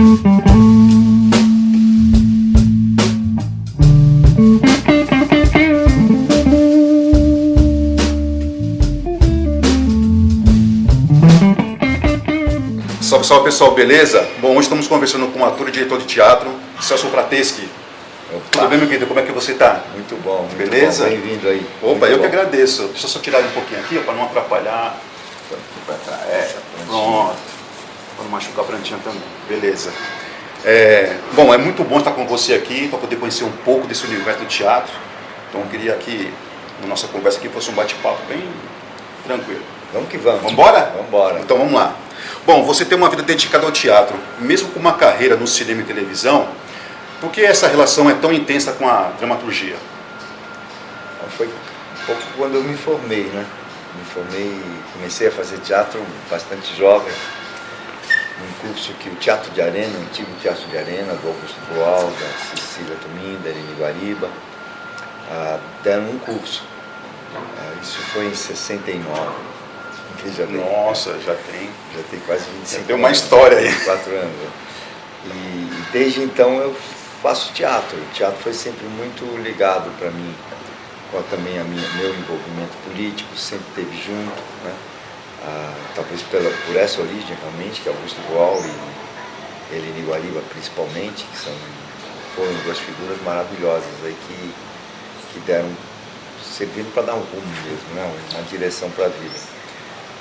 Salve, salve pessoal, beleza? Bom, hoje estamos conversando com o ator e diretor de teatro, Celso Frateschi. Tudo bem, meu querido? Como é que você está? Muito bom, beleza? Bem-vindo aí. Opa, eu que agradeço. Deixa eu só tirar um pouquinho aqui, para não atrapalhar. Pronto. Para não machucar a plantinha também. Beleza. Bom, é muito bom estar com você aqui, para poder conhecer um pouco desse universo do teatro. Então eu queria que a nossa conversa aqui fosse um bate-papo bem tranquilo. Vamos que vamos. Vamos embora? Vamos embora. Então vamos lá. Bom, você tem uma vida dedicada ao teatro, mesmo com uma carreira no cinema e televisão, por que essa relação é tão intensa com a dramaturgia? Foi um pouco quando eu me formei, né? Comecei a fazer teatro bastante jovem, num curso que o Teatro de Arena, o antigo Teatro de Arena, do Augusto Boal, da Cecília Tumin, da Irene Guariba, deram um curso. Isso foi em 69. Nossa, já tem quase 25 tem uma história aí. 24 anos. E desde então eu faço teatro. O teatro foi sempre muito ligado para mim, com também meu envolvimento político, sempre esteve junto, né? Talvez por essa origem realmente, que é Augusto Boal e Irene Guariba principalmente, que foram duas figuras maravilhosas aí que serviram para dar um rumo mesmo, né? Uma direção para a vida.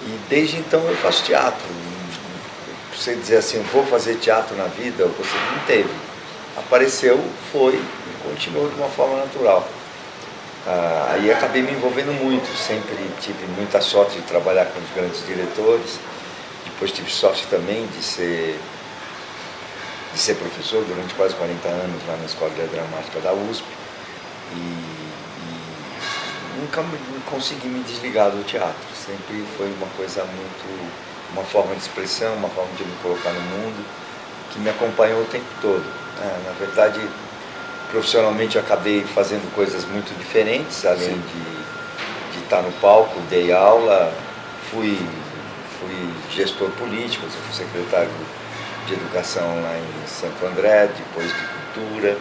E desde então eu faço teatro. Você dizer assim, vou fazer teatro na vida, você não teve. Apareceu, foi e continuou de uma forma natural. Aí acabei me envolvendo muito, sempre tive muita sorte de trabalhar com os grandes diretores. Depois tive sorte também de ser professor durante quase 40 anos lá na Escola de Dramática da USP. Nunca consegui me desligar do teatro, sempre foi uma forma de expressão, uma forma de me colocar no mundo, que me acompanhou o tempo todo. Na verdade, profissionalmente eu acabei fazendo coisas muito diferentes, além de estar no palco, dei aula, fui gestor político, fui secretário de Educação lá em Santo André, depois de Cultura,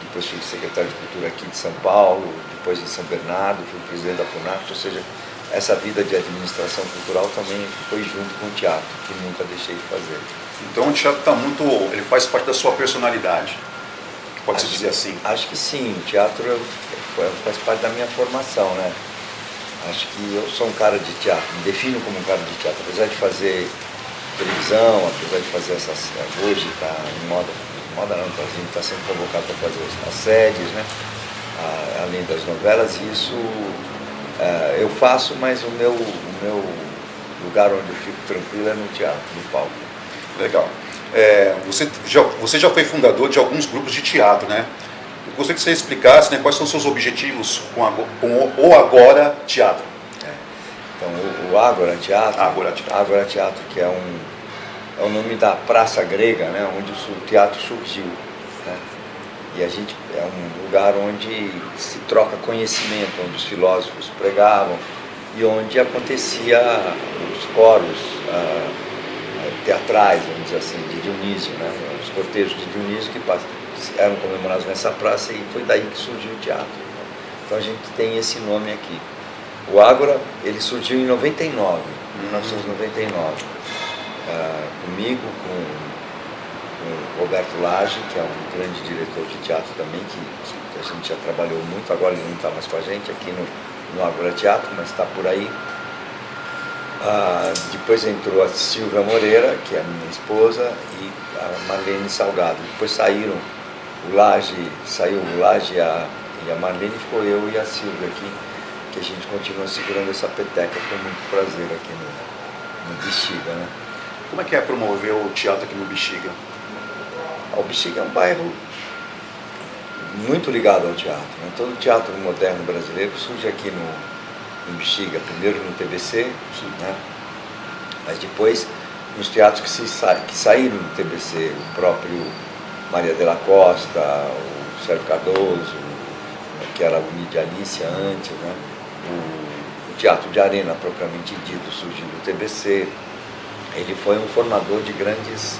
depois fui secretário de Cultura aqui de São Paulo, depois em São Bernardo, fui presidente da FUNARTE, ou seja, essa vida de administração cultural também foi junto com o teatro, que nunca deixei de fazer. Então o teatro ele faz parte da sua personalidade, pode-se dizer assim? Acho que sim, o teatro faz parte da minha formação, né? Acho que eu sou um cara de teatro, me defino como um cara de teatro, apesar de fazer televisão, apesar de fazer hoje está em moda não, a gente está sendo convocado para fazer as séries, né? Além das novelas, isso eu faço, mas o meu lugar onde eu fico tranquilo é no teatro, no palco. Legal. Você já foi fundador de alguns grupos de teatro, né? Eu gostaria que você explicasse, né, quais são os seus objetivos com o Agora Teatro. Então, o Agora Teatro, que é o nome da praça grega, né, onde o teatro surgiu, né? E a gente é um lugar onde se troca conhecimento, onde os filósofos pregavam e onde acontecia os coros teatrais, vamos dizer assim, de Dionísio, né? Os cortejos de Dionísio que eram comemorados nessa praça, e foi daí que surgiu o teatro. Então a gente tem esse nome aqui. O Ágora, ele surgiu em 1999, comigo, com o Roberto Lage, que é um grande diretor de teatro também, que a gente já trabalhou muito, agora ele não está mais com a gente aqui no Agora Teatro, mas está por aí. Depois entrou a Silvia Moreira, que é a minha esposa, e a Marlene Salgado. Depois saiu o Lage e a Marlene, ficou eu e a Silvia aqui, que a gente continua segurando essa peteca com muito prazer aqui no Bexiga, né? Como é que é promover o teatro aqui no Bexiga? O Bexiga é um bairro muito ligado ao teatro, né? Todo o teatro moderno brasileiro surge aqui no Bexiga, primeiro no TBC, né? Mas depois nos teatros que saíram do TBC, o próprio Maria de la Costa, o Sérgio Cardoso, que era o Mídia Alicia antes, né? O Teatro de Arena, propriamente dito, surgiu do TBC. Ele foi um formador de grandes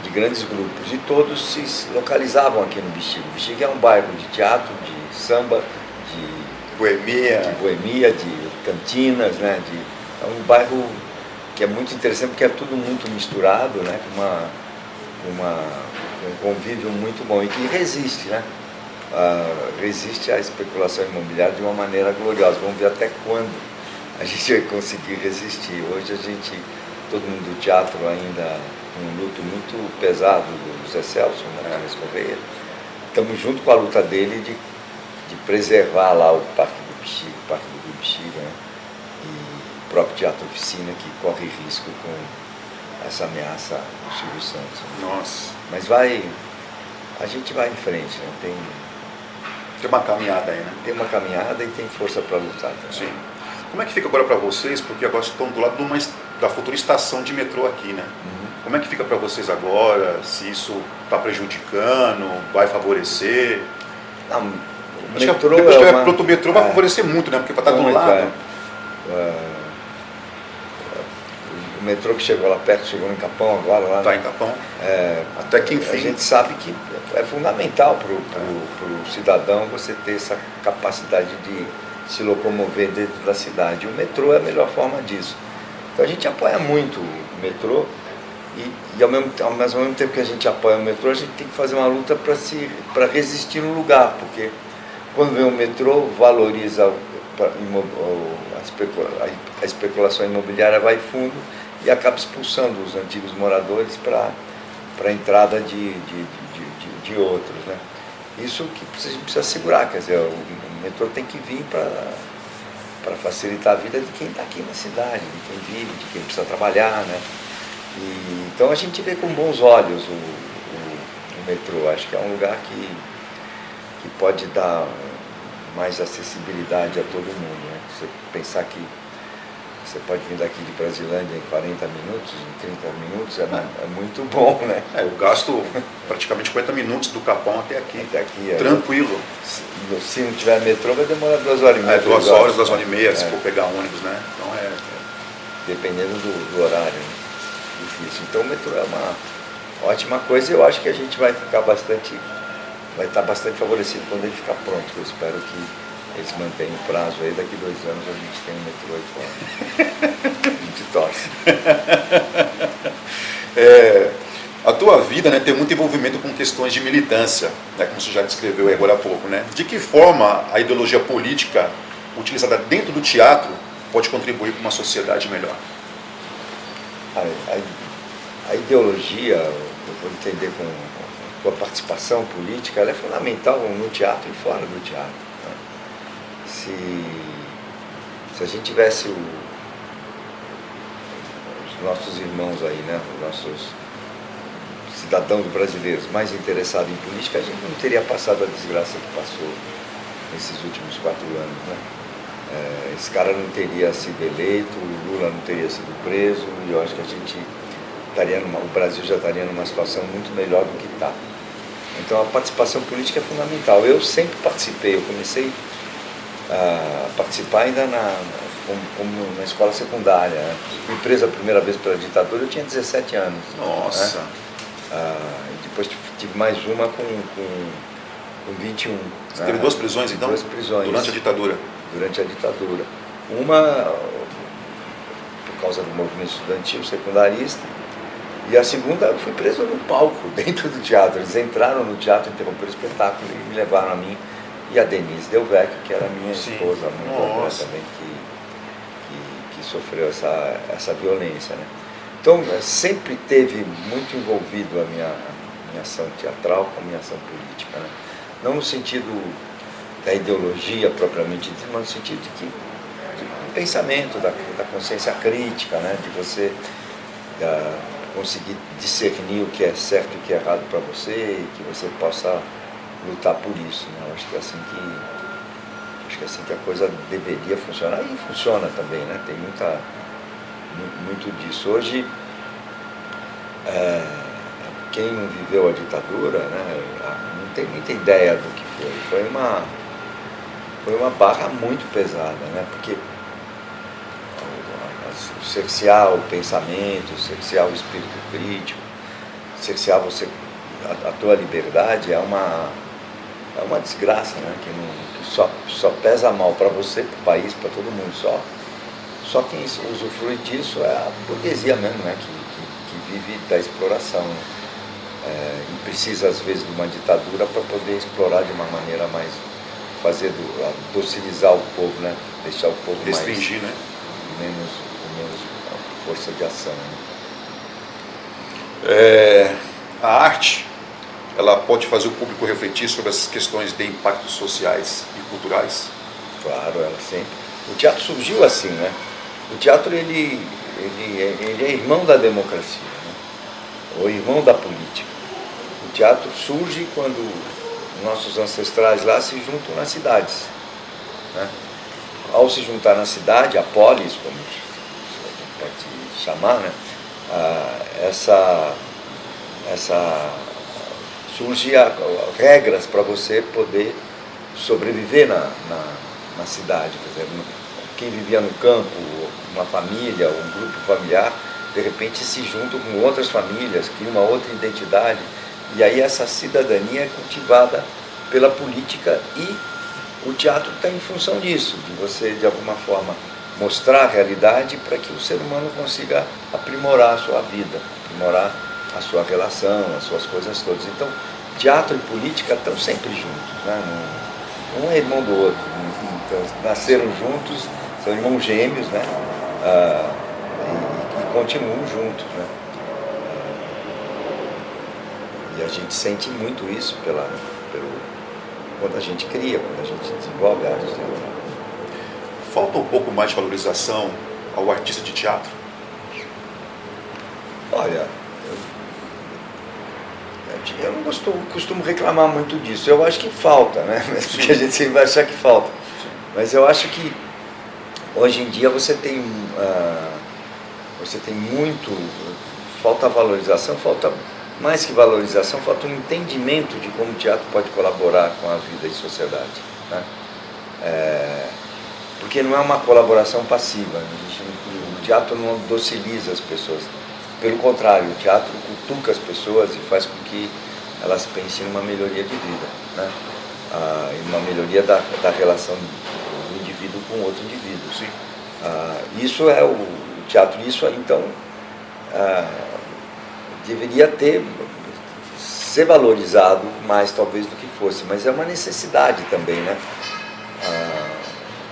de grandes grupos, e todos se localizavam aqui no Bexiga. O Bexiga é um bairro de teatro, de samba, de boemia, de cantinas, né? É um bairro que é muito interessante porque é tudo muito misturado, né? Com um convívio muito bom e que resiste, né? Resiste à especulação imobiliária de uma maneira gloriosa. Vamos ver até quando a gente vai conseguir resistir. Hoje todo mundo do teatro ainda um luto muito pesado do Zé Celso, né? Carlos Correia. Estamos junto com a luta dele de preservar lá o Parque do Bexiga, né? E o próprio Teatro Oficina, que corre risco com essa ameaça do Silvio Santos. Nossa. Mas a gente vai em frente, né? Tem uma caminhada aí, né? Tem uma caminhada e tem força para lutar também. Sim. Como é que fica agora para vocês? Porque agora estão do lado da futura estação de metrô aqui, né? Como é que fica para vocês agora? Se isso está prejudicando, vai favorecer? Não, o Acho metrô que depois que é o metrô vai favorecer muito, né? Porque vai estar do lado. O metrô que chegou lá perto, chegou em Capão agora. Lá, está em Capão. Até que enfim. A gente sabe que é fundamental para o cidadão você ter essa capacidade de se locomover dentro da cidade. E o metrô é a melhor forma disso. Então a gente apoia muito o metrô e ao mesmo tempo que a gente apoia o metrô, a gente tem que fazer uma luta para resistir no lugar, porque quando vem o metrô, valoriza a especulação imobiliária, vai fundo e acaba expulsando os antigos moradores para a entrada de outros, né? Isso que a gente precisa segurar, quer dizer, o metrô tem que vir para facilitar a vida de quem está aqui na cidade, de quem vive, de quem precisa trabalhar, né? Então a gente vê com bons olhos o metrô. Acho que é um lugar que pode dar mais acessibilidade a todo mundo, né? Você pensar que você pode vir daqui de Brasilândia em 40 minutos, em 30 minutos, é muito bom, né? Eu gasto praticamente 40 minutos do Capão até aqui. Tranquilo. Se não tiver metrô, vai demorar 2 horas e meia. 2 horas, 2 horas e meia, se for pegar ônibus, né? Então dependendo do horário, né? Difícil. Então o metrô é uma ótima coisa e eu acho que a gente vai estar bastante favorecido quando ele ficar pronto. Eu espero que eles mantenham o prazo aí, daqui 2 anos a gente tem um metrô aí fora. A gente torce. A tua vida, né, tem muito envolvimento com questões de militância, né, como você já descreveu aí agora há pouco, né? De que forma a ideologia política utilizada dentro do teatro pode contribuir para uma sociedade melhor? A ideologia, eu vou entender com a participação política, ela é fundamental no teatro e fora do teatro, né? Se a gente tivesse os nossos irmãos aí, né, os nossos cidadãos brasileiros mais interessados em política, a gente não teria passado a desgraça que passou nesses últimos 4 anos, né? Esse cara não teria sido eleito, o Lula não teria sido preso, e eu acho que o Brasil já estaria numa situação muito melhor do que está. Então a participação política é fundamental. Eu sempre participei, eu comecei a participar ainda como na escola secundária, né? Fui preso a primeira vez pela ditadura, eu tinha 17 anos. Nossa! Né? E depois tive mais uma com 21. Você teve 2 prisões então? 2 prisões. Durante a ditadura? Durante a ditadura. Uma por causa do movimento estudantil secundarista, e a segunda eu fui preso no palco, dentro do teatro. Eles entraram no teatro, interromperam o espetáculo e me levaram a mim e a Denise Delvecchio, que era minha esposa, muito também, que sofreu essa violência, né? Então sempre teve muito envolvido a minha ação teatral com a minha ação política, né? Não no sentido da ideologia propriamente dita, mas no sentido do pensamento, da consciência crítica, né? De você conseguir discernir o que é certo e o que é errado para você e que você possa lutar por isso, né? Eu acho que é assim que a coisa deveria funcionar, e funciona também, né? Tem muito disso. Hoje, quem não viveu a ditadura, né, não tem muita ideia do que foi. Foi uma barra muito pesada, né? Porque cercear o pensamento, cercear o espírito crítico, cercear você, a tua liberdade é uma desgraça, né? Que só pesa mal para você, para o país, para todo mundo. Só quem usufrui disso é a burguesia mesmo, né? Que vive da exploração, né? E precisa às vezes de uma ditadura para poder explorar de uma maneira mais, docilizar o povo, né? Deixar o povo restringir, né? menos força de ação, né? A arte, ela pode fazer o público refletir sobre as questões de impactos sociais e culturais? Claro, ela sempre. O teatro surgiu assim, né? O teatro ele é irmão da democracia, né? Ou irmão da política. O teatro surge quando nossos ancestrais lá se juntam nas cidades, né? Ao se juntar na cidade, a polis, como a gente pode chamar, né? Surge regras para você poder sobreviver na cidade. Quer dizer, quem vivia no campo, uma família, um grupo familiar, de repente se juntam com outras famílias, cria uma outra identidade, e aí essa cidadania é cultivada pela política, e o teatro está em função disso, de você, de alguma forma, mostrar a realidade para que o ser humano consiga aprimorar a sua vida, aprimorar a sua relação, as suas coisas todas. Então, teatro e política estão sempre juntos, né? Um é irmão do outro, então, nasceram juntos, são irmãos gêmeos, né? E continuam juntos, né? E a gente sente muito isso quando a gente cria, quando a gente desenvolve a arte. Falta um pouco mais de valorização ao artista de teatro? Olha, eu não costumo reclamar muito disso. Eu acho que falta, né? Porque a gente sempre vai achar que falta. Mas eu acho que hoje em dia você tem muito, falta valorização, falta mais que valorização, falta um entendimento de como o teatro pode colaborar com a vida e sociedade, né? Porque não é uma colaboração passiva, né? O teatro não dociliza as pessoas. Pelo contrário, o teatro cutuca as pessoas e faz com que elas pensem numa melhoria de vida, né? Uma melhoria da relação do indivíduo com outro indivíduo. Sim. Isso é o teatro. Isso, então, deveria ser valorizado mais, talvez, do que fosse. Mas é uma necessidade também, né?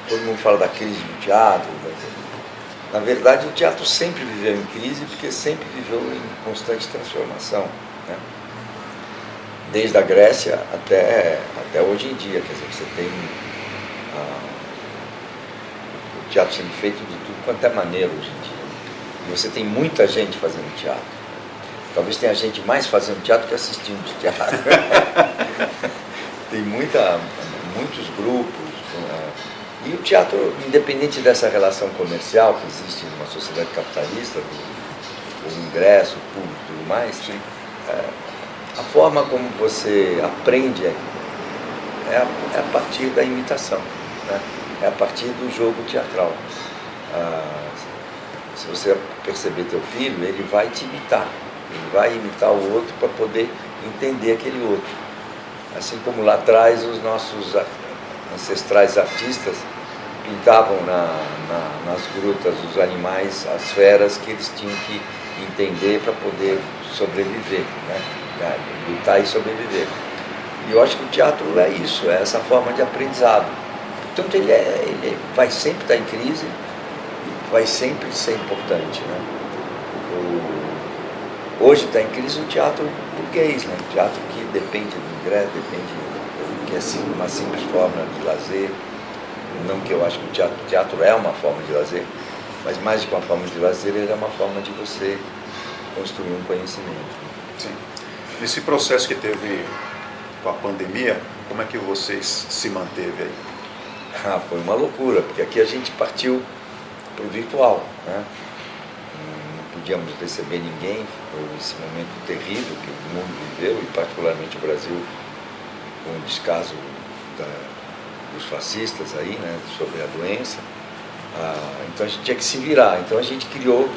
Todo mundo fala da crise do teatro. Na verdade, o teatro sempre viveu em crise, porque sempre viveu em constante transformação, né? Desde a Grécia até hoje em dia. Quer dizer, você tem o teatro sendo feito de tudo quanto é maneira hoje em dia. E você tem muita gente fazendo teatro. Talvez tenha gente mais fazendo teatro que assistindo de teatro. Tem muitos grupos. E o teatro, independente dessa relação comercial que existe numa sociedade capitalista, o ingresso, o público e tudo mais, a forma como você aprende é a partir da imitação, né? É a partir do jogo teatral. Se você perceber teu filho, ele vai te imitar. Ele vai imitar o outro para poder entender aquele outro. Assim como lá atrás os nossos ancestrais artistas pintavam nas grutas os animais, as feras que eles tinham que entender para poder sobreviver, né? Lutar e sobreviver. E eu acho que o teatro é isso, é essa forma de aprendizado. Portanto, ele vai sempre estar em crise e vai sempre ser importante, né? Hoje está em crise o teatro burguês, né? O teatro que depende do ingresso, que é assim, uma simples forma de lazer. Não que eu acho que o teatro é uma forma de lazer, mas mais do que uma forma de lazer, ele é uma forma de você construir um conhecimento. Sim. Nesse processo que teve com a pandemia, como é que vocês se manteve aí? Foi uma loucura, porque aqui a gente partiu para o virtual, né? Não podíamos receber ninguém, foi esse momento terrível que o mundo viveu, e particularmente o Brasil, com o descaso dos fascistas aí, né, sobre a doença. Então a gente tinha que se virar. Então a gente criou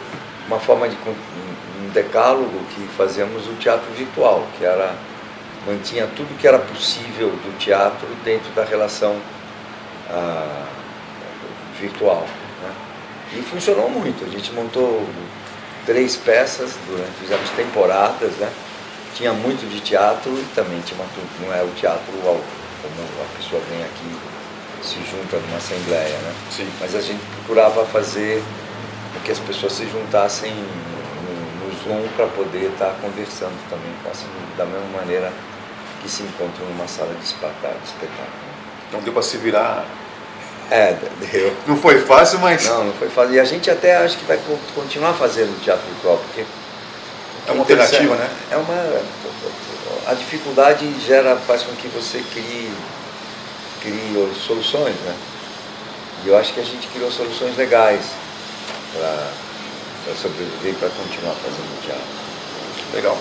uma forma de decálogo que fazíamos o teatro virtual, que mantinha tudo que era possível do teatro dentro da relação virtual, né? E funcionou muito. A gente montou 3 peças, fizemos temporadas, né? Tinha muito de teatro e também tinha não é o teatro como a pessoa vem aqui, se junta numa assembleia, né? Sim. Mas a gente procurava fazer com que as pessoas se juntassem no Zoom para poder estar conversando também, da mesma maneira que se encontram numa sala de espetáculo. Então deu para se virar. Deu. Não foi fácil, mas... Não foi fácil. E a gente até acho que vai continuar fazendo teatro virtual, porque... É uma alternativa, né? A dificuldade faz com que você crie soluções, né? E eu acho que a gente criou soluções legais para sobreviver e para continuar fazendo teatro. Legal.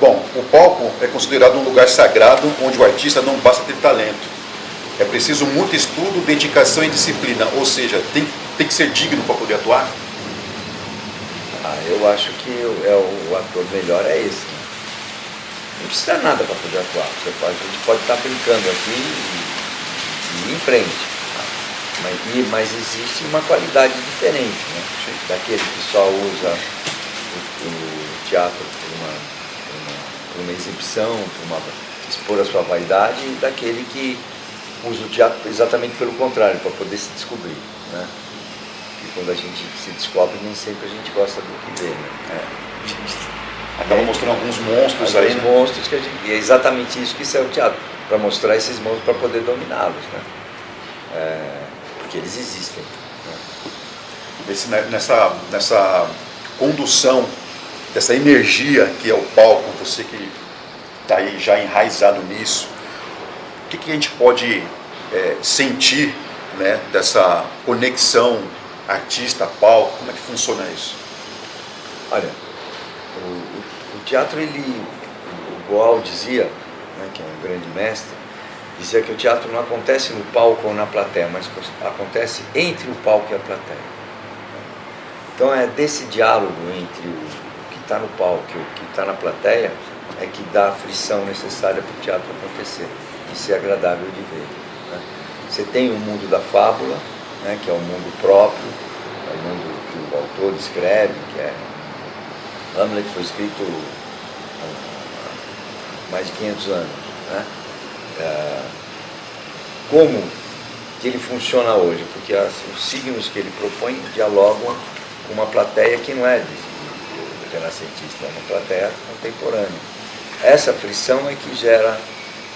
Bom, o palco é considerado um lugar sagrado onde o artista não basta ter talento. É preciso muito estudo, dedicação e disciplina, ou seja, tem que ser digno para poder atuar? Eu acho que o ator melhor é esse, né? Não precisa nada para poder atuar. A gente pode estar brincando aqui e ir em frente. Mas existe uma qualidade diferente, né? Daquele que só usa o teatro por uma exibição, expor a sua vaidade, e daquele que usa o teatro exatamente pelo contrário, para poder se descobrir, né? Porque quando a gente se descobre, nem sempre a gente gosta do que vê, né? Acaba mostrando alguns monstros aí, né? Monstros e é exatamente isso que é o teatro, para mostrar esses monstros, para poder dominá-los, né? Porque eles existem, né? Nessa condução dessa energia que é o palco, você que está aí já enraizado nisso, o que a gente pode sentir, né, dessa conexão artista-palco? Como é que funciona isso? Olha, o teatro, o Boal dizia, né, que é um grande mestre, dizia que o teatro não acontece no palco ou na plateia, mas acontece entre o palco e a plateia. Então é desse diálogo entre o que está no palco e o que está na plateia é que dá a frição necessária para o teatro acontecer e ser agradável de ver, né? Você tem o mundo da fábula, né, que é o mundo próprio, é o mundo que o autor escreve, que é... Hamlet foi escrito há mais de 500 anos, né? Como que ele funciona hoje? Porque os signos que ele propõe dialogam com uma plateia que não é de renascentista, é uma plateia contemporânea. Essa frição é que gera,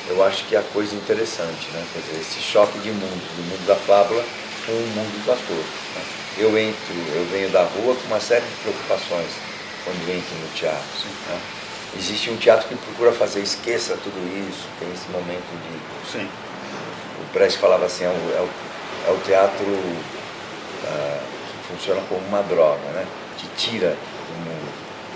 eu acho que é a coisa interessante, né? Quer dizer, esse choque de mundos, do mundo da fábula com o mundo do ator, né? Eu venho da rua com uma série de preocupações quando entro no teatro, né? Existe um teatro que procura fazer, esqueça tudo isso, tem esse momento de... Sim. O Brecht falava assim, é o teatro que funciona como uma droga, né? Te tira do mundo.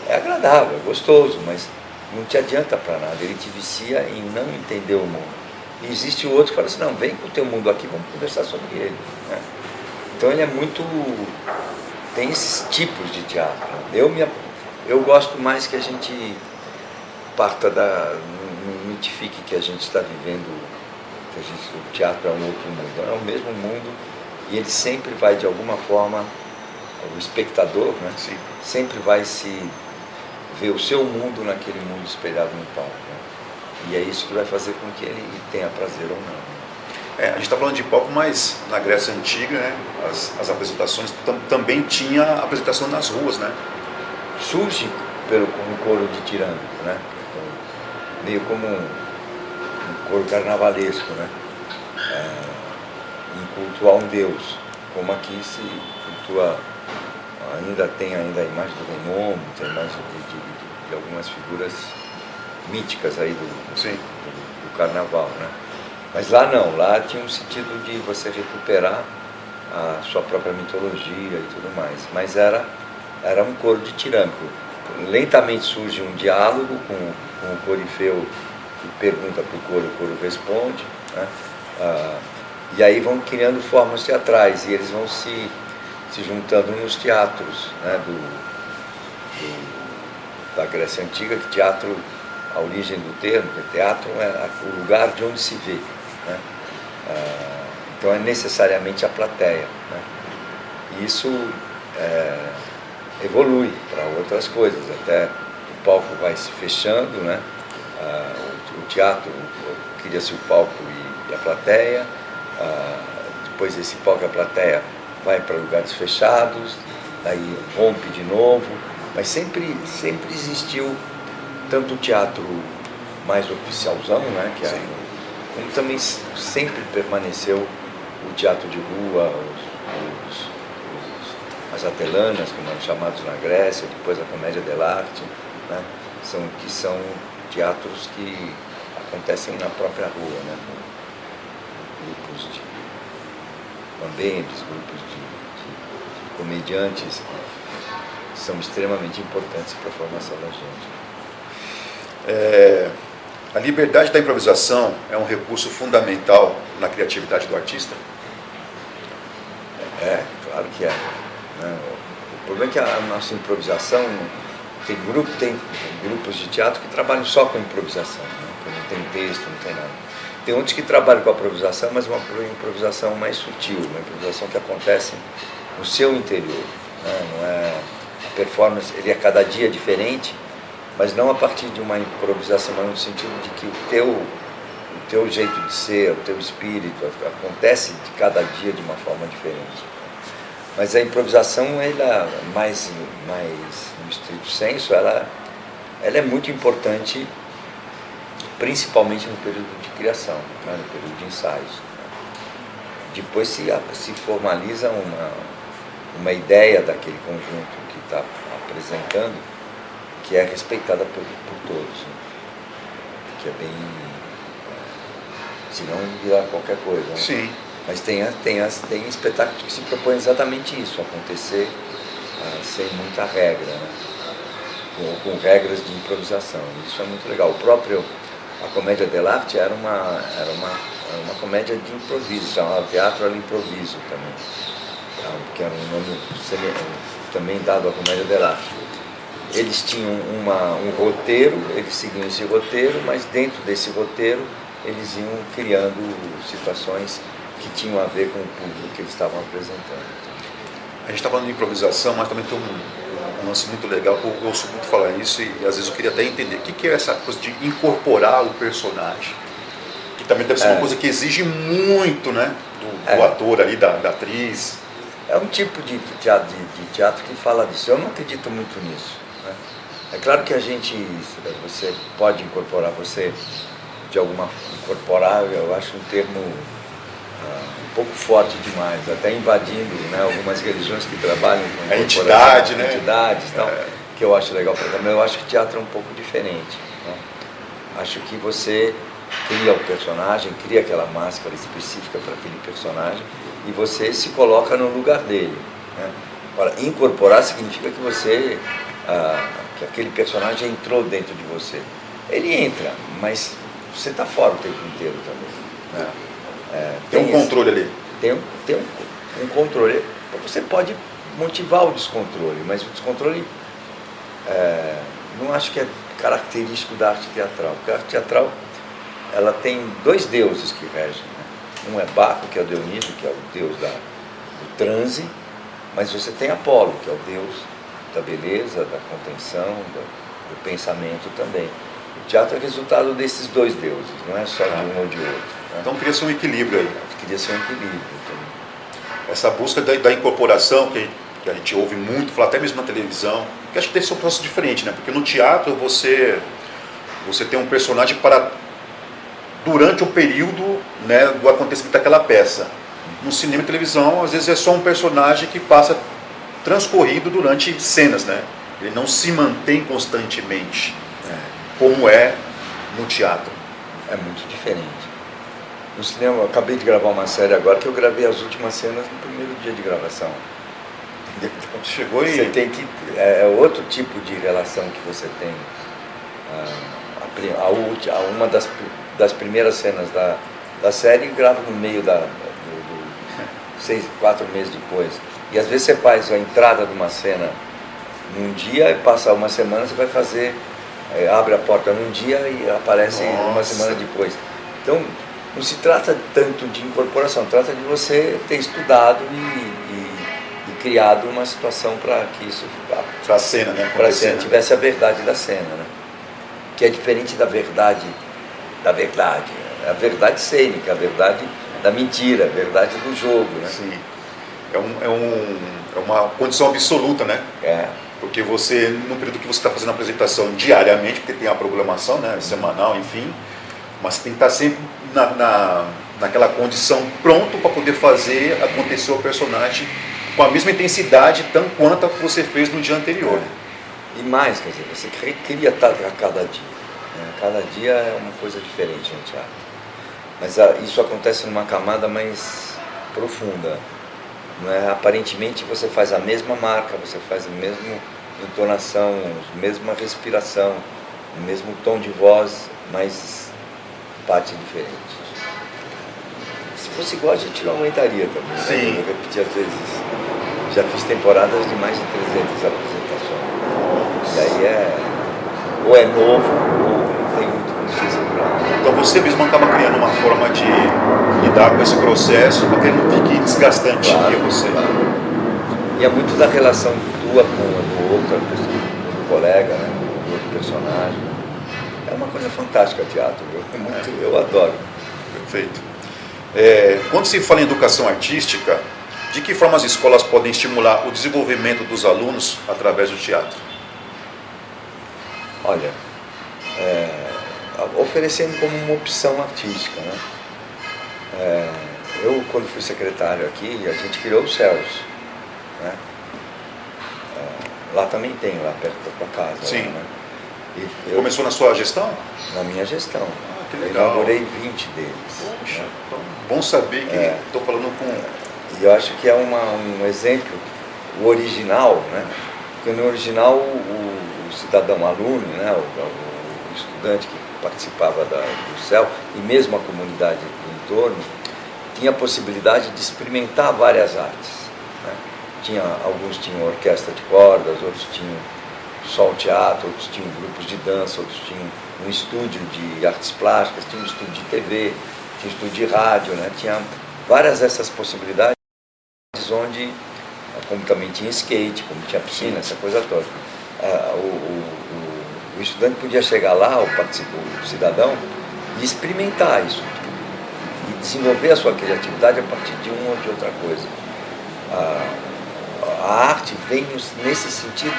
É agradável, é gostoso, mas não te adianta para nada, ele te vicia em não entender o mundo. E existe o outro que fala assim, não, vem com o teu mundo aqui, vamos conversar sobre ele, né? Então ele é muito... tem esses tipos de teatro. Eu gosto mais que a gente parta não mitifique que a gente está vivendo, o teatro é um outro mundo, é o mesmo mundo e ele sempre vai, de alguma forma, o espectador, né, sim, sempre vai se ver o seu mundo naquele mundo espelhado no palco, né? E é isso que vai fazer com que ele tenha prazer ou não. A gente está falando de palco, mas na Grécia Antiga, né, as apresentações também tinha apresentação nas ruas, né? Surge como coro de tirânico, né? Meio como um coro carnavalesco, né? Em cultuar um deus, como aqui se cultua, tem ainda a imagem do rei Momo, tem a imagem de algumas figuras míticas aí do carnaval, né? Mas lá não, lá tinha um sentido de você recuperar a sua própria mitologia e tudo mais, mas era um coro de tirânico. Lentamente surge um diálogo com o corifeu que pergunta para o coro responde, né? E aí vão criando formas teatrais e eles vão se juntando nos teatros, né? da Grécia Antiga, que teatro, a origem do termo, que teatro é o lugar de onde se vê, né? Então é necessariamente a plateia, né? E isso evolui para outras coisas, até o palco vai se fechando, né? O teatro cria-se o palco e a plateia, depois esse palco e a plateia vai para lugares fechados, daí rompe de novo, mas sempre existiu tanto o teatro mais oficialzão, né, que como também sempre permaneceu o teatro de rua, as atelanas, como eram chamados na Grécia, depois a comédia dell'arte, né, que são teatros que acontecem na própria rua, né, grupos de bambembes, grupos de comediantes que são extremamente importantes para a formação da gente. A liberdade da improvisação é um recurso fundamental na criatividade do artista? Claro que é, né? O problema é que a nossa improvisação, tem grupos de teatro que trabalham só com improvisação, né? Não tem texto, não tem nada. Tem outros que trabalham com a improvisação, mas uma improvisação mais sutil, uma improvisação que acontece no seu interior, né? Não é a performance, ele é cada dia diferente, mas não a partir de uma improvisação, mas no sentido de que o teu jeito de ser, o teu espírito, acontece de cada dia de uma forma diferente. Mas a improvisação, ela, mais no estrito senso, ela é muito importante, principalmente no período de criação, né, no período de ensaios. Depois se formaliza uma ideia daquele conjunto que está apresentando, que é respeitada por todos, né? Que é bem... senão virar qualquer coisa, né? Sim. Mas tem espetáculos que se propõem exatamente isso, acontecer sem muita regra, né? Com regras de improvisação. Isso é muito legal. A comédia dell'arte era uma comédia de improviso, chamava Teatro all'Improviso também, que era um nome também dado à comédia dell'arte. Eles tinham um roteiro, eles seguiam esse roteiro, mas dentro desse roteiro eles iam criando situações que tinham a ver com o público que eles estavam apresentando. A gente está falando de improvisação, mas também tem um lance muito legal, que eu ouço muito falar isso, e às vezes eu queria até entender o que é essa coisa de incorporar o personagem, que também deve ser uma coisa que exige muito, né, do ator ali, da atriz. É um tipo de teatro que fala disso. Eu não acredito muito nisso, né? É claro que você pode incorporar, incorporar, eu acho um termo um pouco forte demais, até invadindo, né, algumas religiões que trabalham com a entidade, né? Entidades e tal, que eu acho legal para cá, mas eu acho que teatro é um pouco diferente, né? Acho que você cria o personagem, cria aquela máscara específica para aquele personagem e você se coloca no lugar dele, né? Agora, incorporar significa que que aquele personagem entrou dentro de você. Ele entra, mas você está fora o tempo inteiro também, né? Tem um controle ali. Tem um controle. Você pode motivar o descontrole, mas o descontrole não acho que é característico da arte teatral. Porque a arte teatral, ela tem dois deuses que regem, né? Um é Baco, que é o Dionísio, que é o deus do transe, mas você tem Apolo, que é o deus da beleza, da contenção, do pensamento também. O teatro é resultado desses dois deuses, não é só de um ou de outro, né? Então queria ser um equilíbrio aí. Queria ser um equilíbrio também. Essa busca da incorporação, que a gente ouve muito falar, até mesmo na televisão, que acho que deve ser um processo diferente, né? Porque no teatro você tem um personagem durante o período, né, do acontecimento daquela peça. No cinema e televisão, às vezes é só um personagem que passa transcorrido durante cenas, né? Ele não se mantém constantemente, como é no teatro. É muito diferente. No cinema, eu acabei de gravar uma série agora que eu gravei as últimas cenas no primeiro dia de gravação. Entendeu? Então, chegou e... Você tem que... É outro tipo de relação que você tem. Uma das primeiras cenas da série eu gravo no meio 4 meses depois. E às vezes você faz a entrada de uma cena num dia e passa uma semana você vai fazer, abre a porta num dia e aparece uma semana depois. Então, não se trata tanto de incorporação, trata de você ter estudado e criado uma situação para que isso para a cena, né? Para que tivesse a verdade da cena, né? Que é diferente da verdade, a verdade cênica, a verdade da mentira, a verdade do jogo, né? Sim. É uma condição absoluta, né? Porque você, no período que você está fazendo a apresentação diariamente, porque tem a programação, né, semanal, enfim, mas você tem que estar sempre naquela condição pronto para poder fazer acontecer o personagem com a mesma intensidade, tão quanto você fez no dia anterior. E mais, quer dizer, você cria a cada dia. Né? Cada dia é uma coisa diferente no teatro. Mas isso acontece numa camada mais profunda. Não é? Aparentemente você faz a mesma marca, você faz a mesma entonação, a mesma respiração, o mesmo tom de voz, mas parte diferente. Se fosse igual a gente não aguentaria também. Sim. Né? Eu repeti às vezes. Já fiz temporadas de mais de 300 apresentações. E aí ou é novo ou não tem muito como se segurar. Então você mesmo acaba criando uma forma de lidar com esse processo para que ele não fique desgastante para você. Claro. E é muito da relação tua com o outro, com o colega, né? Com o outro personagem. É uma coisa fantástica teatro, eu adoro. Perfeito. Quando se fala em educação artística, de que forma as escolas podem estimular o desenvolvimento dos alunos através do teatro? Olha, oferecendo como uma opção artística, né? Eu, quando fui secretário aqui, a gente criou os céus, né? Lá também tem, lá perto da tua casa. Sim. Lá, né? Começou na sua gestão? Na minha gestão. Que Eu legal. inaugurei 20 deles. Poxa, Né? então, bom saber que estou falando com... E eu acho que é um exemplo, o original, né? Porque no original o cidadão aluno, né? O estudante que participava do CEL, e mesmo a comunidade do entorno, tinha a possibilidade de experimentar várias artes. Né? Alguns tinham orquestra de cordas, outros tinham só o teatro, outros tinham grupos de dança, outros tinham um estúdio de artes plásticas, tinha um estúdio de TV, tinha um estúdio de rádio, né? Tinha várias dessas possibilidades, onde, como também tinha skate, como tinha piscina, essa coisa toda. O estudante podia chegar lá, o cidadão, e experimentar isso tudo, e desenvolver a sua criatividade a partir de uma ou de outra coisa. A arte vem nesse sentido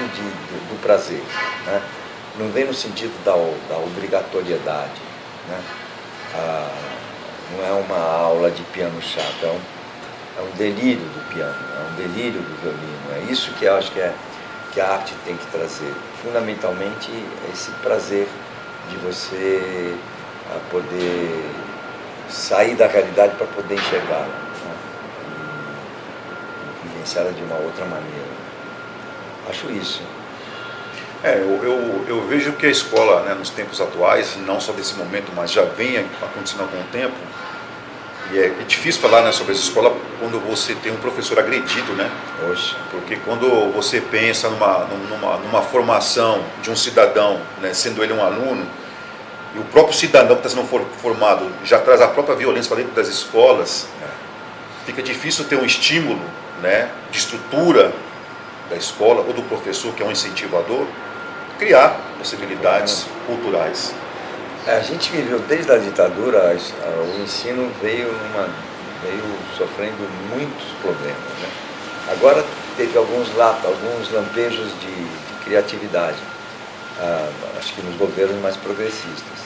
do prazer, né? Não vem no sentido da obrigatoriedade, né? Não é uma aula de piano chato, é um delírio do piano, é um delírio do violino. É isso que eu acho que a arte tem que trazer. Fundamentalmente, esse prazer de você poder sair da realidade para poder enxergá-la, né? E vivenciá-la de uma outra maneira. Acho isso. Eu vejo que a escola, né, nos tempos atuais, não só desse momento, mas já vem acontecendo há algum tempo, e é difícil falar, né, sobre essa escola quando você tem um professor agredido, né? Oxe. Porque quando você pensa numa formação de um cidadão, né, sendo ele um aluno, e o próprio cidadão que está sendo formado já traz a própria violência para dentro das escolas, fica difícil ter um estímulo, né, de estrutura da escola ou do professor, que é um incentivador, criar possibilidades culturais. A gente viveu desde a ditadura, o ensino veio sofrendo muitos problemas, né? Agora teve alguns lampejos de criatividade, acho que nos governos mais progressistas,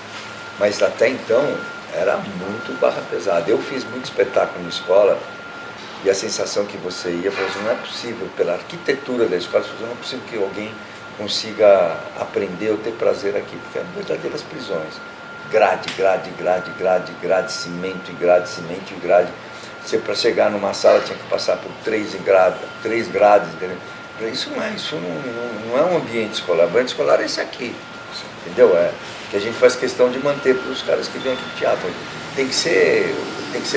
mas até então era muito barra pesada. Eu fiz muito espetáculo na escola e a sensação que você ia, falou assim, não é possível, pela arquitetura da escola, não é possível que alguém consiga aprender ou ter prazer aqui, porque é verdadeiras prisões. Grade, cimento, e grade. Você, para chegar numa sala, tinha que passar por três grades, entendeu? Isso não é um ambiente escolar. O ambiente escolar é esse aqui, entendeu? Que a gente faz questão de manter para os caras que vêm aqui no teatro. Tem que ser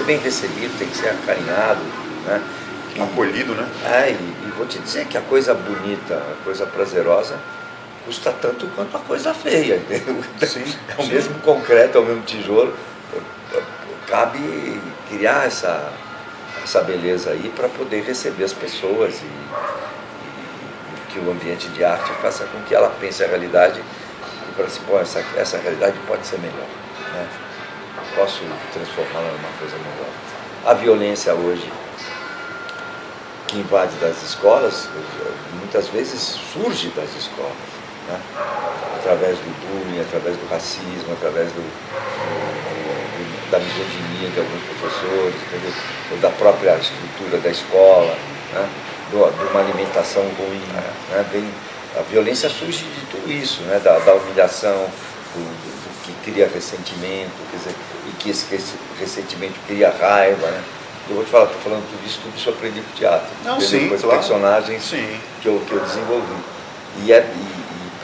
bem recebido, tem que ser acarinhado, né? acolhido, né? E vou te dizer que a coisa bonita, a coisa prazerosa, custa tanto quanto a coisa feia, entendeu? Sim, É o mesmo concreto, é o mesmo tijolo. Cabe criar essa beleza aí para poder receber as pessoas e que o ambiente de arte faça com que ela pense a realidade e para assim, pô, essa realidade pode ser melhor, né? Posso transformá-la numa coisa melhor. A violência hoje que invade das escolas, muitas vezes surge das escolas, né? Através do bullying, através do racismo, através da misoginia de alguns professores, entendeu? Ou da própria estrutura da escola, né? De uma alimentação ruim, né? A violência surge de tudo isso, né? Da humilhação, do que cria ressentimento, quer dizer, e que esse ressentimento cria raiva, né? Eu vou te falar, estou falando tudo isso eu aprendi com o teatro. Não, sim, com os claro. personagens Sim. que eu desenvolvi. E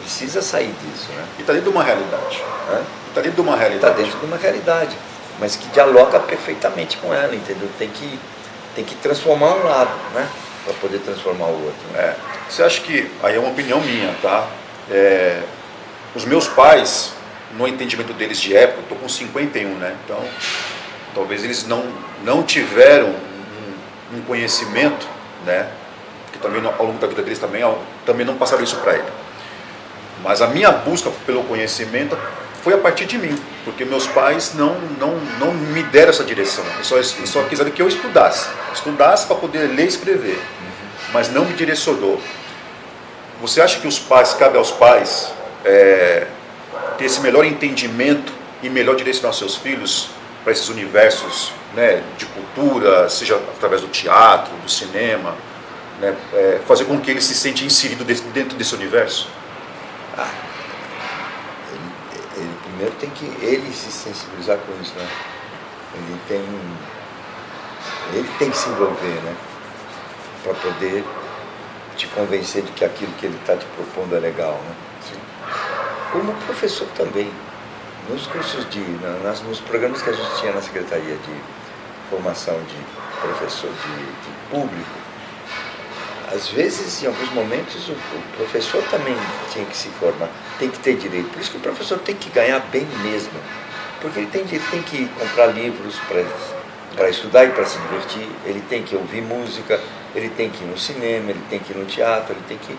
precisa sair disso, né? E está dentro de uma realidade. Está dentro de uma realidade. Está dentro de uma realidade, mas que dialoga perfeitamente com ela, entendeu? Tem que transformar um lado, né? Para poder transformar o outro. Né? Você acha que, aí é uma opinião minha, tá? Os meus pais, no entendimento deles de época, eu estou com 51, né? Então, talvez eles não tiveram um conhecimento, né? Que também ao longo da vida deles também não passaram isso para ele. Mas a minha busca pelo conhecimento foi a partir de mim, porque meus pais não me deram essa direção. Eles só quiseram que eu estudasse para poder ler e escrever, mas não me direcionou. Você acha que cabe aos pais ter esse melhor entendimento e melhor direcionar seus filhos para esses universos, né, de cultura, seja através do teatro, do cinema, né, fazer com que eles se sentem inseridos dentro desse universo? Ele primeiro tem que ele se sensibilizar com isso, né? Ele tem que se envolver, né? Para poder te convencer de que aquilo que ele está te propondo é legal, né? Sim. Como o professor também. Nos cursos nos programas que a gente tinha na Secretaria de Formação de Professor de Público, às vezes, em alguns momentos, o professor também tinha que se formar, tem que ter direito. Por isso que o professor tem que ganhar bem mesmo, porque ele tem que comprar livros para estudar e para se divertir, ele tem que ouvir música, ele tem que ir no cinema, ele tem que ir no teatro, ele tem que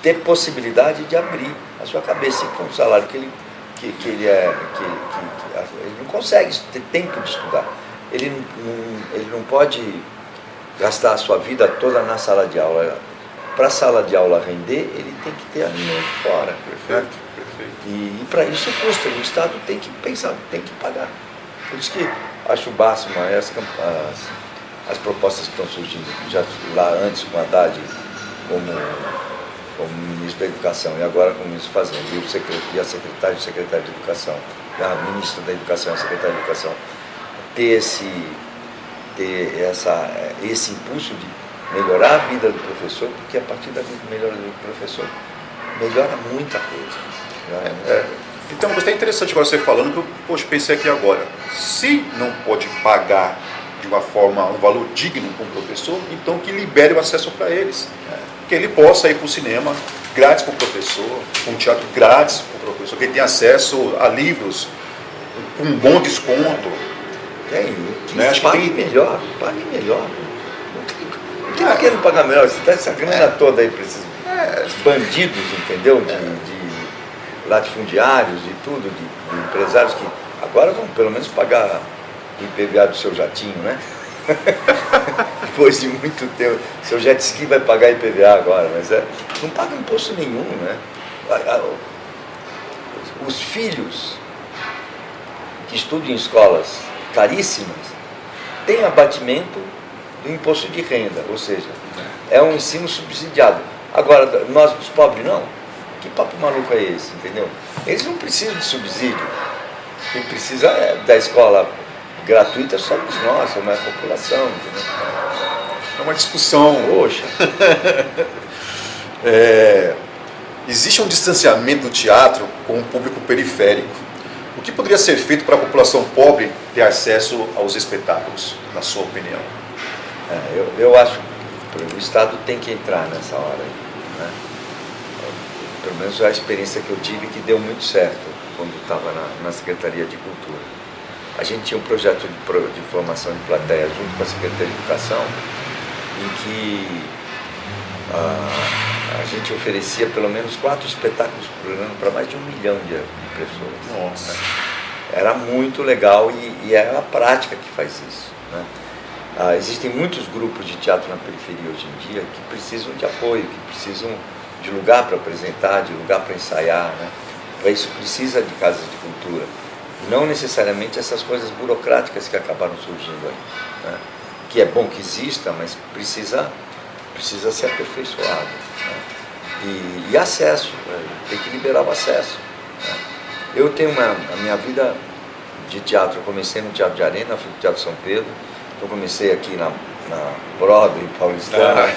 ter possibilidade de abrir a sua cabeça com o salário que ele não consegue ter tempo de estudar. Ele não pode gastar a sua vida toda na sala de aula. Para a sala de aula render, ele tem que ter alimento fora. Perfeito. E para isso custa. O Estado tem que pensar, tem que pagar. Por isso que acho o máximo as propostas que estão surgindo, já lá antes com a Haddad como ministro da Educação, e agora como ministro da Fazenda, e a secretária de Educação, a ministra da Educação e a secretária de Educação, ter esse impulso de melhorar a vida do professor, porque a partir da melhora do professor, melhora muita coisa. Então, é interessante agora você falando, que eu pensei aqui agora, se não pode pagar de uma forma, um valor digno para um professor, então que libere o acesso para eles. Que ele possa ir para o cinema grátis para o professor, com um teatro grátis para o professor, que ele tenha acesso a livros com um bom desconto. Acho que pague melhor. Quem não quer pagar melhor? Você dá essa grana toda aí para esses bandidos, entendeu? De latifundiários e tudo, de empresários que agora vão pelo menos pagar o IPVA do seu jatinho, né? Depois de muito tempo, seu jet ski vai pagar IPVA agora, mas não paga imposto nenhum, né? Os filhos que estudam em escolas caríssimas têm abatimento do imposto de renda, ou seja, é um ensino subsidiado. Agora, nós, os pobres, não. Que papo maluco é esse, entendeu? Eles não precisam de subsídio. Quem precisa da escola gratuita somos nós, somos a população, entendeu? É uma discussão. Poxa. Existe um distanciamento do teatro com o público periférico. O que poderia ser feito para a população pobre ter acesso aos espetáculos, na sua opinião? Eu acho O Estado tem que entrar nessa hora aí, né? Pelo menos a experiência que eu tive que deu muito certo quando estava na Secretaria de Cultura. A gente tinha um projeto de formação de plateia junto com a Secretaria de Educação, em que a gente oferecia pelo menos 4 espetáculos por ano para mais de 1 milhão de pessoas. Nossa. Né? Era muito legal e é a prática que faz isso, né? Existem muitos grupos de teatro na periferia hoje em dia que precisam de apoio, que precisam de lugar para apresentar, de lugar para ensaiar, né? Para isso precisa de casas de cultura. Não necessariamente essas coisas burocráticas que acabaram surgindo aí, né? Que é bom que exista, mas precisa ser aperfeiçoado, né? E acesso, né? Tem que liberar o acesso, né? Eu tenho a minha vida de teatro, eu comecei no Teatro de Arena, fui para o Teatro São Pedro, eu comecei aqui na Broadway, Paulistana,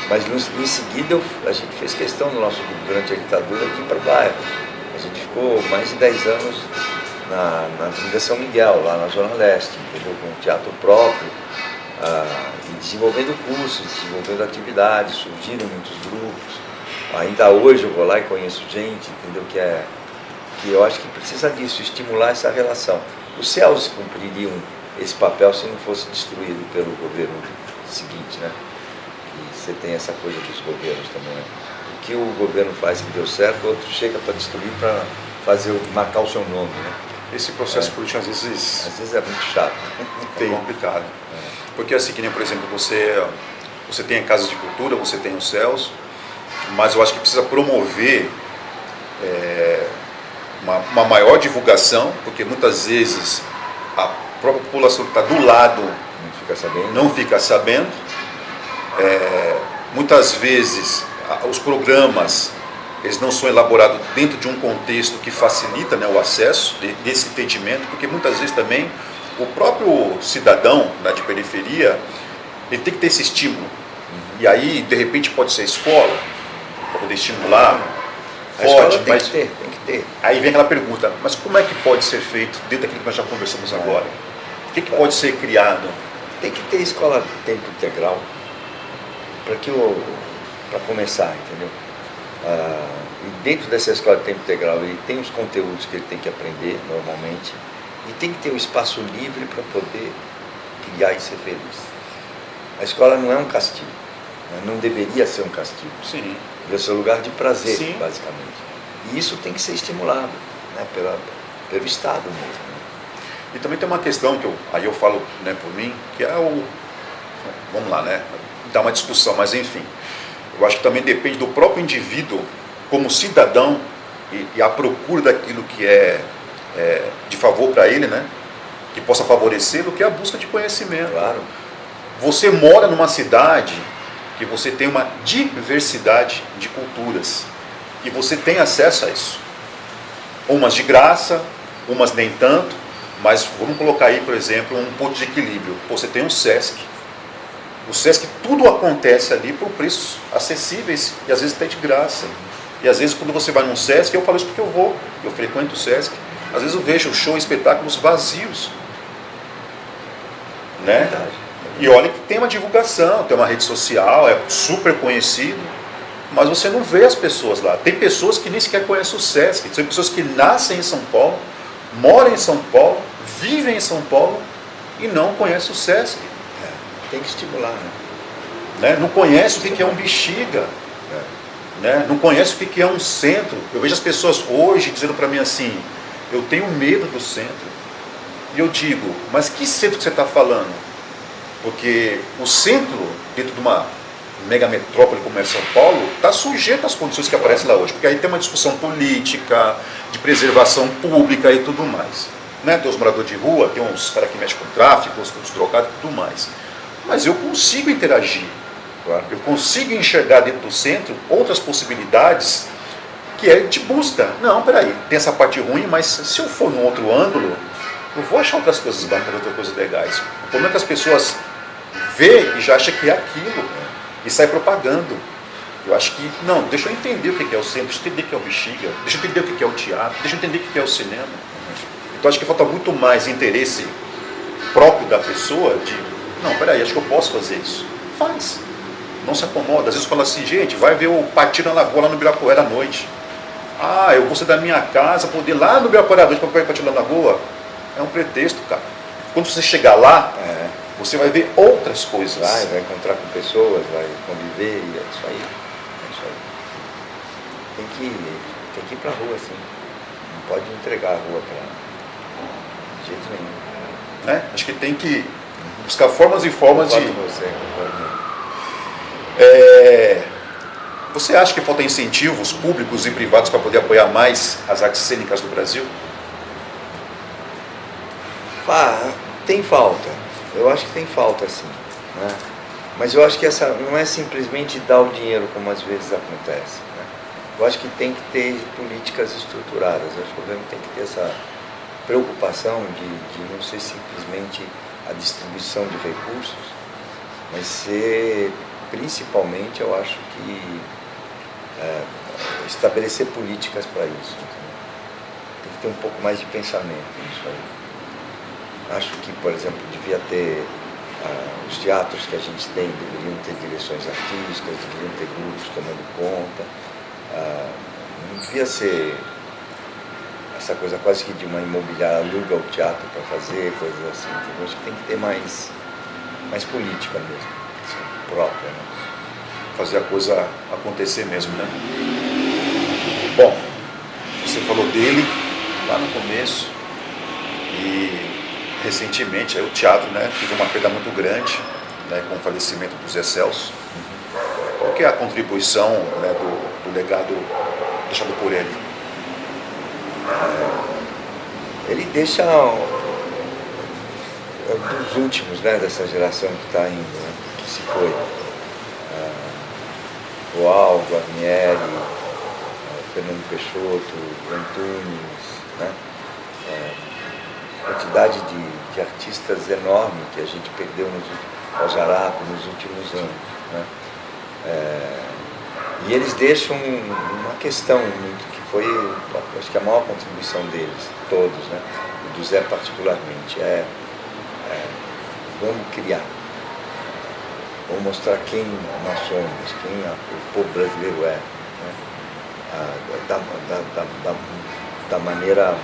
mas em seguida a gente fez questão no nosso grupo, durante a ditadura, de ir para o bairro. A gente ficou mais de 10 anos na Avenida São Miguel, lá na Zona Leste, entendeu? Com um teatro próprio, e desenvolvendo cursos, desenvolvendo atividades, surgiram muitos grupos. Ainda hoje eu vou lá e conheço gente, entendeu? Que eu acho que precisa disso, estimular essa relação. Os céus cumpririam esse papel se não fosse destruído pelo governo seguinte, né? E você tem essa coisa dos governos também, né? O que o governo faz que deu certo, o outro chega para destruir, para marcar o seu nome, né? Esse processo político às vezes é muito chato. é complicado. Porque assim, que nem, por exemplo, você tem a Casa de Cultura, você tem os céus, mas eu acho que precisa promover uma maior divulgação, porque muitas vezes a própria população que está do lado não fica sabendo. Muitas vezes os programas eles não são elaborados dentro de um contexto que facilita, né, o acesso desse entendimento, porque muitas vezes também o próprio cidadão, né, de periferia, ele tem que ter esse estímulo. E aí, de repente, pode ser a escola, para poder estimular. Pode, tem que ter. Aí vem aquela pergunta, mas como é que pode ser feito dentro daquilo que nós já conversamos agora? O que pode ser criado? Tem que ter escola de tempo integral, para começar, entendeu? E dentro dessa escola de tempo integral, ele tem os conteúdos que ele tem que aprender normalmente, e tem que ter um espaço livre para poder criar e ser feliz. A escola não é um castigo, né? Não deveria ser um castigo. Sim. Deve ser um lugar de prazer, sim, basicamente. E isso tem que ser estimulado, né? Pelo Estado mesmo. Né? E também tem uma questão que eu falo, né, por mim, que é vamos lá, né? Dá uma discussão, mas enfim. Eu acho que também depende do próprio indivíduo como cidadão e a procura daquilo que é de favor para ele, né? Que possa favorecê-lo, que é a busca de conhecimento. Claro. Você mora numa cidade que você tem uma diversidade de culturas e você tem acesso a isso. Umas de graça, umas nem tanto, mas vamos colocar aí, por exemplo, um ponto de equilíbrio. Você tem um SESC. O SESC, tudo acontece ali por preços acessíveis e às vezes até de graça. E às vezes quando você vai num SESC, eu falo isso porque eu frequento o SESC, às vezes eu vejo show, espetáculos vazios. Né? Verdade. E olha que tem uma divulgação, tem uma rede social, é super conhecido, mas você não vê as pessoas lá. Tem pessoas que nem sequer conhecem o SESC, tem pessoas que nascem em São Paulo, moram em São Paulo, vivem em São Paulo e não conhecem o SESC. Tem que estimular, né? Não conhece o que é um bexiga, né? Não conhece o que é um centro. Eu vejo as pessoas hoje dizendo para mim assim, eu tenho medo do centro. E eu digo, mas que centro que você está falando? Porque o centro, dentro de uma mega metrópole como é São Paulo, está sujeito às condições que aparecem lá hoje. Porque aí tem uma discussão política, de preservação pública e tudo mais. Né? Tem os moradores de rua, tem uns caras que mexem com tráfico, os drogados e tudo mais. Mas eu consigo interagir. Claro. Eu consigo enxergar dentro do centro outras possibilidades que é de busca. Não, peraí, tem essa parte ruim, mas se eu for num outro ângulo, eu vou achar outras coisas bacanas, outras coisas legais. O problema é que as pessoas vê e já acham que é aquilo, e sai propagando. Eu acho que, não, deixa eu entender o que é o centro, deixa eu entender o que é o bexiga, deixa eu entender o que é o teatro, deixa eu entender o que é o cinema. Então acho que falta muito mais interesse próprio da pessoa de, não, peraí, acho que eu posso fazer isso. Faz. não se acomoda. Às vezes fala assim, gente, vai ver o Patinho na Lagoa lá no Ibirapuera à noite. Ah, eu vou sair da minha casa, poder ir lá no Ibirapuera à noite para ir Patinho na Lagoa. É um pretexto, cara. Quando você chegar lá, você vai ver outras coisas. Vai encontrar com pessoas, vai conviver, e é isso aí. É isso aí. Tem que ir pra rua, assim. Não pode entregar a rua de jeito nenhum. Acho que tem que buscar formas e formas de... Você acha que falta incentivos públicos e privados para poder apoiar mais as artes cênicas do Brasil? Tem falta. Eu acho que tem falta, sim. Né? Mas eu acho que essa não é simplesmente dar o dinheiro, como às vezes acontece. Né? Eu acho que tem que ter políticas estruturadas. Eu acho que o governo tem que ter essa preocupação de não ser simplesmente a distribuição de recursos, mas ser, principalmente, eu acho que estabelecer políticas para isso. Entendeu? Tem que ter um pouco mais de pensamento nisso aí. Acho que, por exemplo, devia ter os teatros que a gente tem, deveriam ter direções artísticas, deveriam ter grupos tomando conta. Não devia ser essa coisa quase que de uma imobiliária aluga o teatro para fazer, coisas assim. Entendeu? Acho que tem que ter mais política mesmo, assim, própria. Né? Fazer a coisa acontecer mesmo, né? Bom, você falou dele lá no começo e recentemente aí o teatro, né, teve uma perda muito grande, né, com o falecimento do Zé Celso. Qual que é a contribuição, né, do legado deixado por ele? Ele deixa dos últimos, né, dessa geração que está indo, né, que se foi. O Aldo, Guarnieri, Fernando Peixoto, Antunes, né? Quantidade de artistas enorme que a gente perdeu ao Jaraco nos últimos anos. Né? E eles deixam uma questão que foi, acho que a maior contribuição deles, todos, né? E do Zé particularmente, vamos criar. Vamos mostrar quem nós somos, quem o povo brasileiro é, né? Da maneira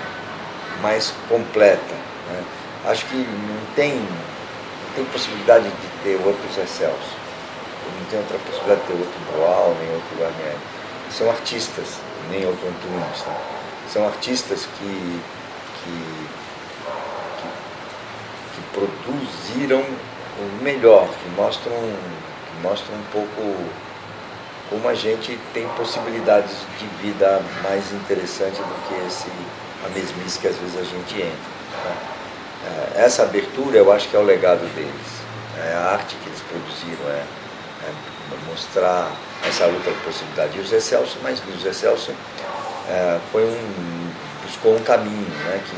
mais completa. Né? Acho que não tem possibilidade de ter outro Zé Celso, não tem outra possibilidade de ter outro Boal, nem outro Guarnieri. São artistas, nem outro Antunes. Né? São artistas que produziram o melhor, que mostram um pouco como a gente tem possibilidades de vida mais interessantes do que a mesmice que às vezes a gente entra. Né? Essa abertura eu acho que é o legado deles, é a arte que eles produziram, mostrar essa outra possibilidade. E o Zé Celso, o Zé Celso buscou um caminho, né, que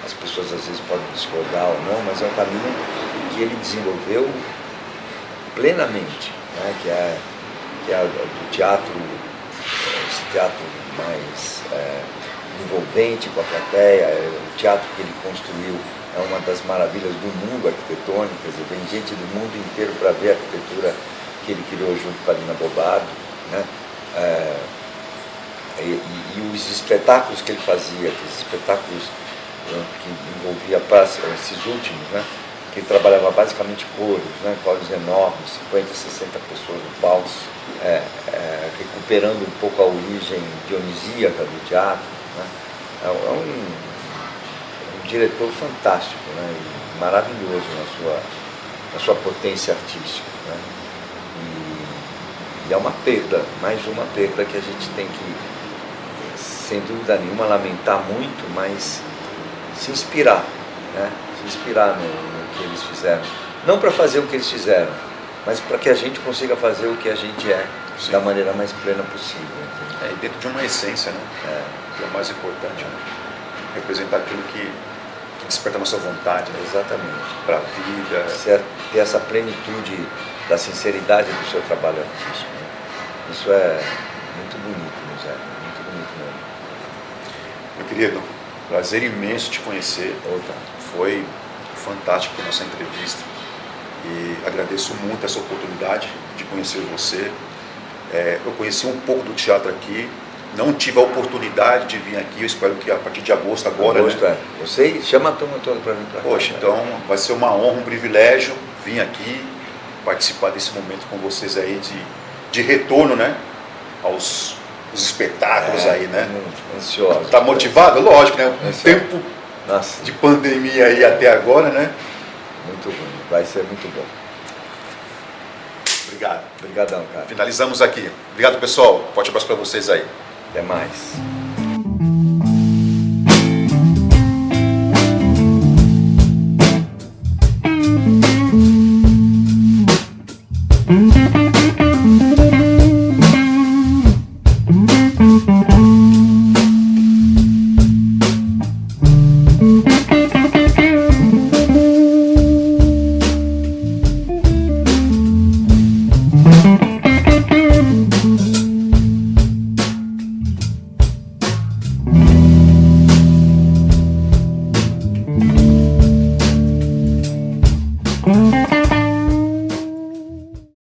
as pessoas às vezes podem discordar ou não, mas é um caminho que ele desenvolveu plenamente, né, que é do teatro, esse teatro mais envolvente com a plateia. O teatro que ele construiu é uma das maravilhas do mundo arquitetônico, quer dizer, vem gente do mundo inteiro para ver a arquitetura que ele criou junto com a Lina Bobardo, né? E os espetáculos que ele fazia, aqueles espetáculos que envolvia esses últimos, né? Que ele trabalhava basicamente coros, né? Coros enormes, 50, 60 pessoas no palco, recuperando um pouco a origem dionisíaca do teatro. Né? É um diretor fantástico, né? E maravilhoso na sua potência artística. Né? E é uma perda, mais uma perda que a gente tem que, sem dúvida nenhuma, lamentar muito, mas se inspirar, né? Se inspirar no que eles fizeram. Não para fazer o que eles fizeram, mas para que a gente consiga fazer o que a gente é, sim, da maneira mais plena possível. E dentro de uma essência, né? Que é o mais importante, né? Representar aquilo que desperta a nossa vontade. Né? Exatamente. Para a vida. Ter essa plenitude da sinceridade do seu trabalho artístico. Né? Isso é muito bonito, José, muito bonito mesmo. Meu querido, prazer imenso te conhecer. Outra. Foi fantástico a nossa entrevista. E agradeço muito essa oportunidade de conhecer você. Eu conheci um pouco do teatro aqui, não tive a oportunidade de vir aqui, eu espero que a partir de agosto agora, né? Eu sei, chama a turma toda para vir para cá. Poxa, então vai ser uma honra, um privilégio vir aqui, participar desse momento com vocês aí de retorno, né? Aos espetáculos aí, né? Ansioso. Tá motivado? Lógico, né? Ansioso. Tempo Nossa, de pandemia aí até agora, né? muito bom, vai ser muito bom. Obrigado. Obrigadão, cara. Finalizamos aqui. Obrigado, pessoal. Forte abraço para vocês aí. Até mais.